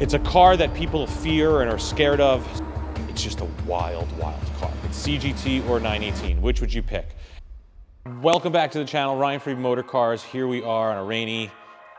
It's a car that people fear and are scared of. It's just a wild, wild car. It's CGT or 918. Which would you pick? Welcome back to the channel, Ryan Friedman Motor Cars. Here we are on a rainy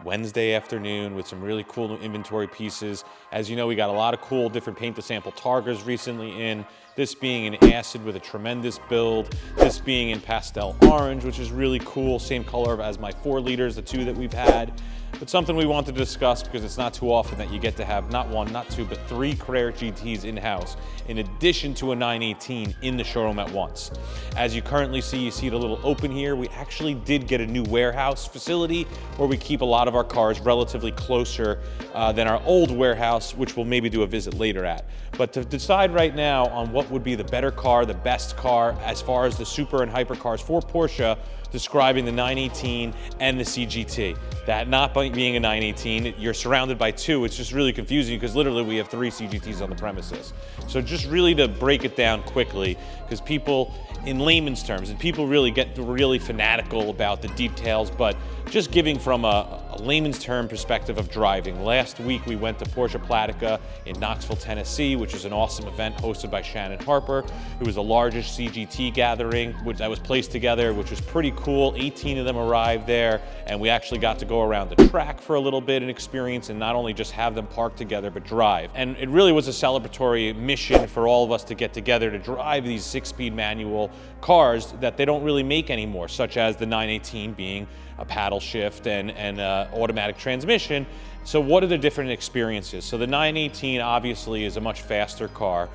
Wednesday afternoon with some really cool new inventory pieces. As you know, we got a lot of cool different paint to sample Targas recently in. This being an acid with a tremendous build. This being in pastel orange, which is really cool. Same color as my 4 liters, the 2 that we've had. But something we wanted to discuss because it's not too often that you get to have not 1, not 2, but 3 Carrera GTs in-house, in addition to a 918 in the showroom at once. As you currently see, you see it a little open here. We actually did get a new warehouse facility where we keep a lot of our cars relatively closer than our old warehouse, which we'll maybe do a visit later at. But to decide right now on what would be the better car, the best car, as far as the super and hypercars for Porsche, describing the 918 and the CGT. That not being a 918, you're surrounded by 2. It's just really confusing because literally we have 3 CGTs on the premises. So just really to break it down quickly, because people, in layman's terms, and people really get really fanatical about the details, but just giving from a layman's term perspective of driving. Last week we went to Porsche Plata in Knoxville, Tennessee, which is an awesome event hosted by Shannon Harper. It was the largest CGT gathering that was placed together, which was pretty cool. 18 of them arrived there, and we actually got to go around the track for a little bit and experience, and not only just have them park together, but drive. And it really was a celebratory mission for all of us to get together to drive these 6-speed manual cars that they don't really make anymore, such as the 918 being a paddle shift and automatic transmission. So what are the different experiences? So the 918 obviously is a much faster car.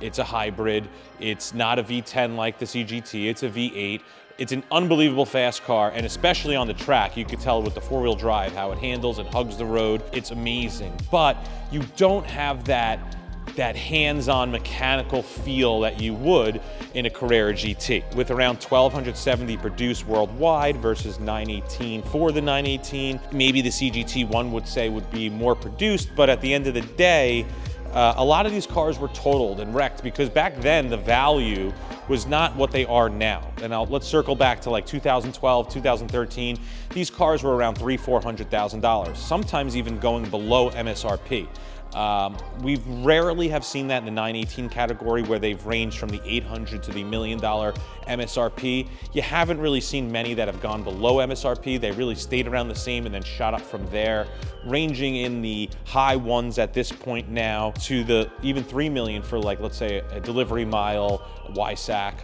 It's a hybrid. It's not a V10 like the CGT, it's a V8. It's an unbelievable fast car, and especially on the track, you could tell with the 4-wheel drive how it handles and hugs the road. It's amazing, but you don't have that hands-on mechanical feel that you would in a Carrera GT. With around 1,270 produced worldwide versus 918 for the 918, maybe the CGT one would say would be more produced, but at the end of the day, a lot of these cars were totaled and wrecked because back then the value was not what they are now. And let's circle back to like 2012, 2013. These cars were around $300,000-$400,000, sometimes even going below MSRP. We've rarely have seen that in the 918 category where they've ranged from the $800,000 to the $1 million MSRP. You haven't really seen many that have gone below MSRP. They really stayed around the same and then shot up from there, ranging in the high ones at this point now to the even $3 million for, like, let's say a delivery mile, YSAC,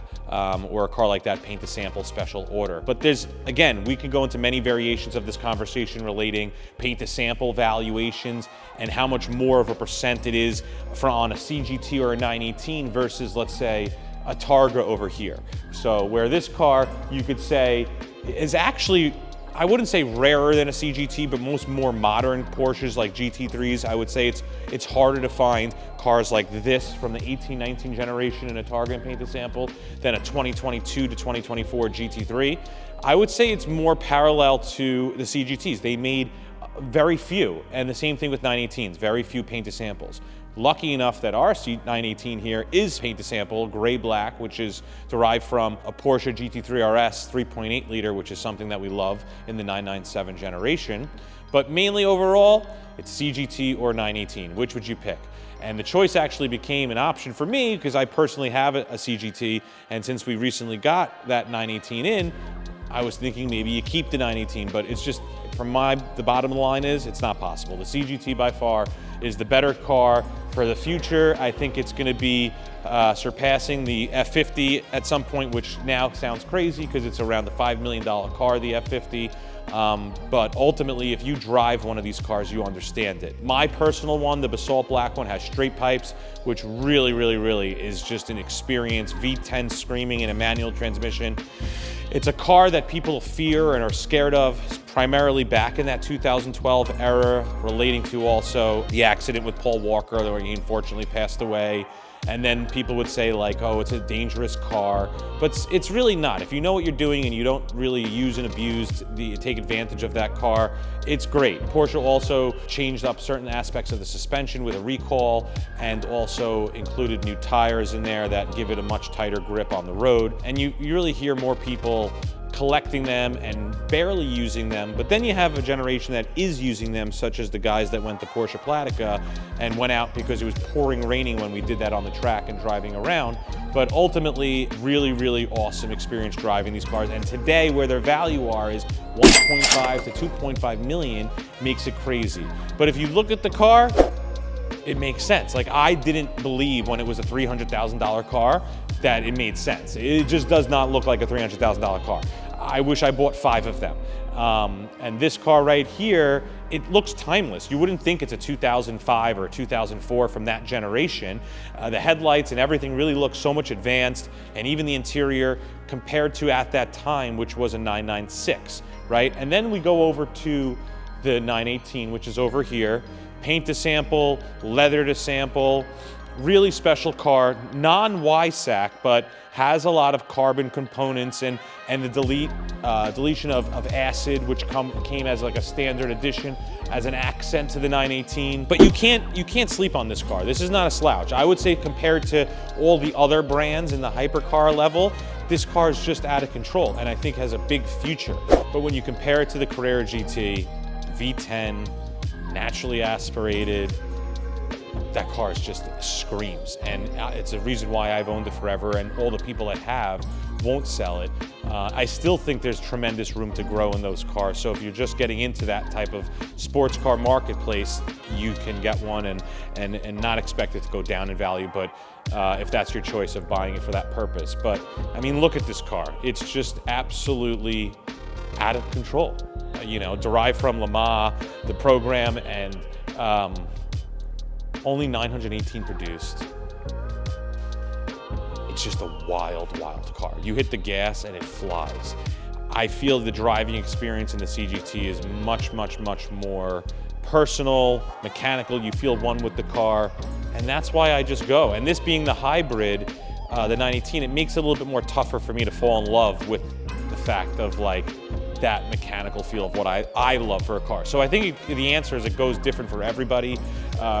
or a car like that, paint to sample special order. But there's, again, we can go into many variations of this conversation relating paint to sample valuations and how much more of a percent it is on a CGT or a 918 versus, let's say, a Targa over here. So where this car, you could say, is actually, I wouldn't say rarer than a CGT, but most more modern Porsches like GT3s, I would say it's harder to find cars like this from the 18-19 generation in a Targa and paint to sample than a 2022 to 2024 GT3. I would say it's more parallel to the CGTs. They made very few, and the same thing with 918s, very few paint to samples. Lucky enough that our 918 here is paint to sample, gray black, which is derived from a Porsche GT3 RS 3.8 liter, which is something that we love in the 997 generation. But mainly overall, it's CGT or 918. Which would you pick? And the choice actually became an option for me because I personally have a CGT, and since we recently got that 918 in, I was thinking maybe you keep the 918, but it's just, from the bottom of the line is, it's not possible. The CGT by far is the better car for the future. I think it's gonna be surpassing the F50 at some point, which now sounds crazy because it's around the $5 million car, the F50. But ultimately, if you drive one of these cars, you understand it. My personal one, the basalt black one, has straight pipes, which really is just an experience. V10 screaming in a manual transmission. It's a car that people fear and are scared of, primarily back in that 2012 era, relating to also the accident with Paul Walker, where he unfortunately passed away. And then people would say like, oh, it's a dangerous car, but it's really not. If you know what you're doing and you don't really use and abuse, take advantage of that car, it's great. Porsche also changed up certain aspects of the suspension with a recall and also included new tires in there that give it a much tighter grip on the road. And you really hear more people collecting them and barely using them. But then you have a generation that is using them, such as the guys that went to Porsche Plata and went out because it was pouring raining when we did that on the track and driving around. But ultimately, really, really awesome experience driving these cars. And today, where their value are is 1.5 to 2.5 million, makes it crazy. But if you look at the car, it makes sense. Like, I didn't believe when it was a $300,000 car that it made sense. It just does not look like a $300,000 car. I wish I bought 5 of them. And this car right here, it looks timeless. You wouldn't think it's a 2005 or a 2004 from that generation. The headlights and everything really looks so much advanced, and even the interior compared to at that time, which was a 996, right? And then we go over to the 918, which is over here. Paint to sample, leather to sample, really special car, non-YSAC, but has a lot of carbon components and the deletion of acid, which came as like a standard addition as an accent to the 918. But you can't sleep on this car. This is not a slouch. I would say compared to all the other brands in the hypercar level, this car is just out of control and I think has a big future. But when you compare it to the Carrera GT, V10, naturally aspirated, that car just screams, and it's a reason why I've owned it forever, and all the people that have won't sell it. I still think there's tremendous room to grow in those cars, so if you're just getting into that type of sports car marketplace, you can get one and not expect it to go down in value, but if that's your choice of buying it for that purpose. But I mean, look at this car. It's just absolutely out of control. You know, derived from Le Mans, the program, and only 918 produced. It's just a wild, wild car. You hit the gas and it flies. I feel the driving experience in the CGT is much, much, much more personal, mechanical. You feel one with the car, and that's why I just go. And this being the hybrid, the 918, it makes it a little bit more tougher for me to fall in love with the fact of like that mechanical feel of what I love for a car. So I think the answer is it goes different for everybody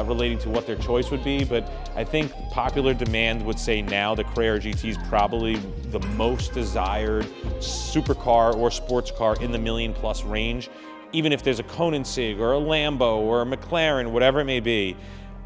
relating to what their choice would be, but I think popular demand would say now the Carrera GT is probably the most desired supercar or sports car in the $1 million+ range. Even if there's a Koenigsegg or a Lambo or a McLaren, whatever it may be,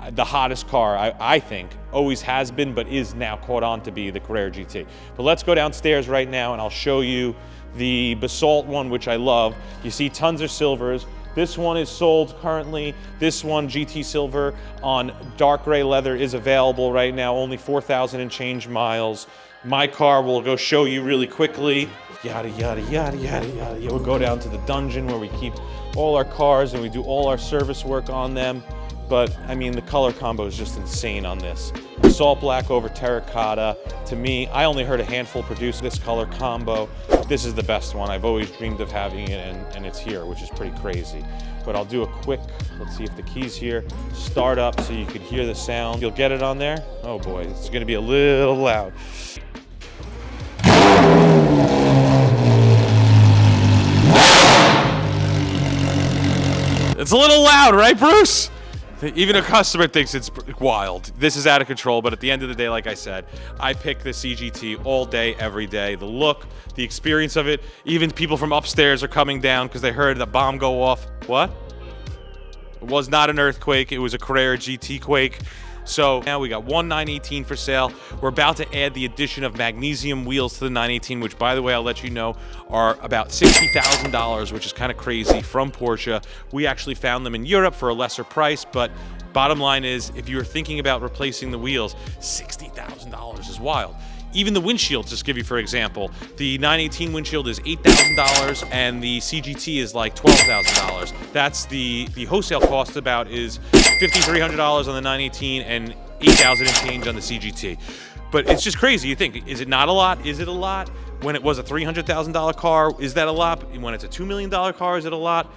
the hottest car, I think, always has been, but is now caught on to be the Carrera GT. But let's go downstairs right now and I'll show you the basalt one, which I love. You see tons of silvers. This one is sold currently. This one, GT Silver on dark gray leather, is available right now, only 4,000 and change miles. My car will go show you really quickly. Yada, yada, yada, yada, yada. We'll go down to the dungeon where we keep all our cars and we do all our service work on them. But I mean, the color combo is just insane on this. Salt black over terracotta. To me, I only heard a handful produce this color combo. This is the best one. I've always dreamed of having it, and it's here, which is pretty crazy. But I'll do a quick, let's see if the key's here. Start up so you can hear the sound. You'll get it on there? Oh boy, it's gonna be a little loud. It's a little loud, right, Bruce? Even a customer thinks it's wild. This is out of control, but at the end of the day, like I said, I pick the CGT all day, every day. The look, the experience of it, even people from upstairs are coming down because they heard the bomb go off. What? It was not an earthquake, it was a Carrera GT quake. So now we got one 918 for sale. We're about to add the addition of magnesium wheels to the 918, which, by the way, I'll let you know, are about $60,000, which is kind of crazy, from Porsche. We actually found them in Europe for a lesser price, but bottom line is, if you're thinking about replacing the wheels, $60,000 is wild. Even the windshield, just give you for example, the 918 windshield is $8,000 and the CGT is like $12,000. That's the wholesale cost about is $5,300 on the 918 and $8,000 and change on the CGT. But it's just crazy. You think, is it not a lot? Is it a lot? When it was a $300,000 car, is that a lot? When it's a $2 million car, is it a lot?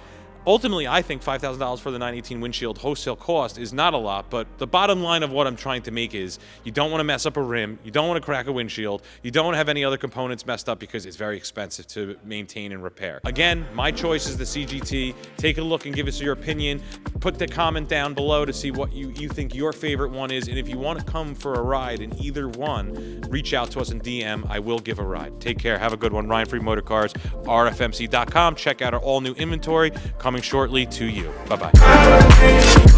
Ultimately, I think $5,000 for the 918 windshield wholesale cost is not a lot, but the bottom line of what I'm trying to make is you don't want to mess up a rim, you don't want to crack a windshield, you don't want to have any other components messed up because it's very expensive to maintain and repair. Again, my choice is the CGT. Take a look and give us your opinion. Put the comment down below to see what you think your favorite one is, and if you want to come for a ride in either one, reach out to us in DM. I will give a ride. Take care. Have a good one. Ryan Friedman Motor Cars, rfmc.com. Check out our all-new inventory coming shortly to you. Bye-bye.